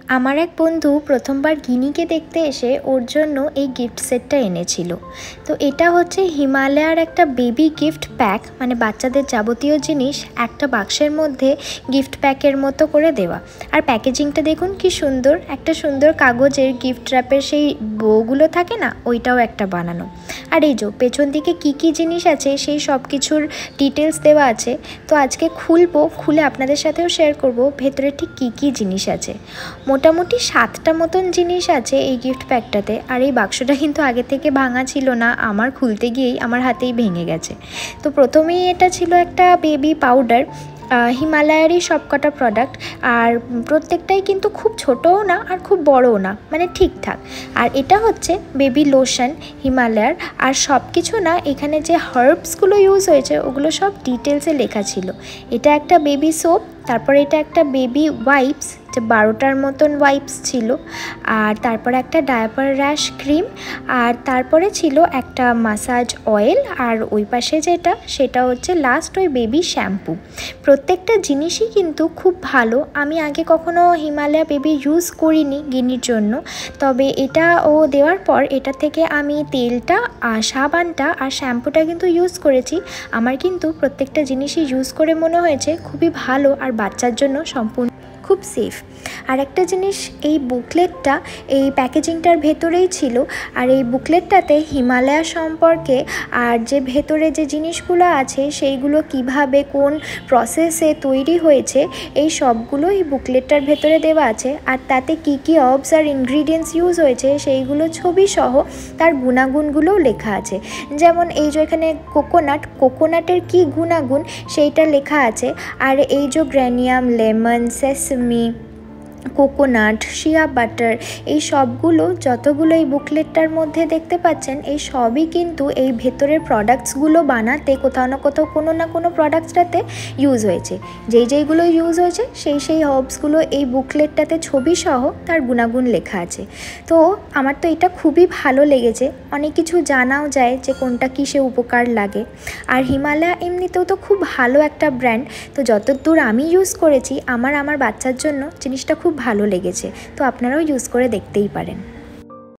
আমার এক বন্ধু প্রথমবার গিনিকে দেখতে এসে ওর জন্য এই গিফট সেটটা এনেছিল। তো এটা হচ্ছে হিমালয়ার একটা বেবি গিফট প্যাক, মানে বাচ্চাদের যাবতীয় জিনিস একটা বাক্সের মধ্যে গিফট প্যাকের মতো করে দেওয়া। আর প্যাকেজিংটা দেখুন কি সুন্দর, একটা সুন্দর কাগজের গিফট র্যাপের সেই বউগুলো থাকে না, ওইটাও একটা বানানো। আর এই যে পেছন দিকে কি জিনিস আছে সেই সব কিছুর ডিটেলস দেওয়া আছে। তো আজকে খুলে আপনাদের সাথেও শেয়ার করব ভেতরে ঠিক কি জিনিস আছে। মোটামুটি 7টা মতন জিনিস আছে এই গিফট প্যাকটাতে। আর এই বাক্সটা কিন্তু আগে থেকে ভাঙা ছিল না, আমার খুলতে গিয়েই আমার হাতেই ভেঙে গেছে। তো প্রথমেই এটা ছিল একটা বেবি পাউডার, হিমালয়ারই সবকটা প্রোডাক্ট। আর প্রত্যেকটাই কিন্তু খুব ছোটও না আর খুব বড়ও না, মানে ঠিকঠাক। আর এটা হচ্ছে বেবি লোশন হিমালয়ার। আর সব কিছু না, এখানে যে হার্বসগুলো ইউজ হয়েছে ওগুলো সব ডিটেলসে লেখা ছিল। এটা একটা বেবি সোপ, তারপর এটা একটা বেবি ওয়াইপস, যে 12টার মতন ওয়াইপস ছিল। আর তারপরে একটা ডায়াপার র্যাশ ক্রিম, আর তারপরে ছিল একটা মাসাজ অয়েল। আর ওই পাশে সেটা হচ্ছে লাস্ট ওই বেবি শ্যাম্পু। প্রত্যেকটা জিনিসই কিন্তু খুব ভালো। আমি আগে কখনো হিমালয়া বেবি ইউজ করিনি গিনির জন্য, তবে এটা ও দেওয়ার পর এটা থেকে আমি তেলটা আর সাবানটা আর শ্যাম্পুটা কিন্তু ইউজ করেছি। আমার কিন্তু প্রত্যেকটা জিনিসই ইউজ করে মনে হয়েছে খুবই ভালো আর বাচ্চার জন্য সম্পূর্ণ খুব সেফ। আর একটা জিনিস, এই বুকলেটটা এই প্যাকেজিংটার ভেতরেই ছিল। আর এই বুকলেটটাতে হিমালয়া সম্পর্কে আর যে ভেতরে যে জিনিসগুলো আছে সেইগুলো কিভাবে কোন প্রসেসে তৈরি হয়েছে এই সবগুলো এই বুকলেটটার ভেতরে দেওয়া আছে। আর তাতে কি হার্বস আর ইনগ্রিডিয়েন্টস ইউজ হয়েছে সেইগুলো ছবি সহ তার গুণাগুণগুলোও লেখা আছে। যেমন এই যে এখানে কোকোনাটের কি গুণাগুণ সেইটা লেখা আছে। আর এই যে geranium, lemon, sesame, coconut, shea butter, এই সবগুলো যতগুলো এই বুকলেটটার মধ্যে দেখতে পাচ্ছেন এই সবই কিন্তু এই ভেতরের প্রোডাক্টসগুলো বানাতে কোথাও না কোথাও কোনো না কোনো প্রোডাক্টসটাতে ইউজ হয়েছে। যেইগুলো ইউজ হয়েছে সেই হার্বসগুলো এই বুকলেটটাতে ছবি সহ তার গুণাগুণ লেখা আছে। তো আমার তো এটা খুবই ভালো লেগেছে, অনেক কিছু জানাও যায় যে কোনটা কিসে উপকার লাগে। আর হিমালয়া এমনিতেও তো খুব ভালো একটা ব্র্যান্ড। তো যতদূর আমি ইউজ করেছি আমার বাচ্চার জন্য জিনিসটা খুব ভালো লেগেছে। তো আপনারাও ইউজ করে দেখতেই পারেন।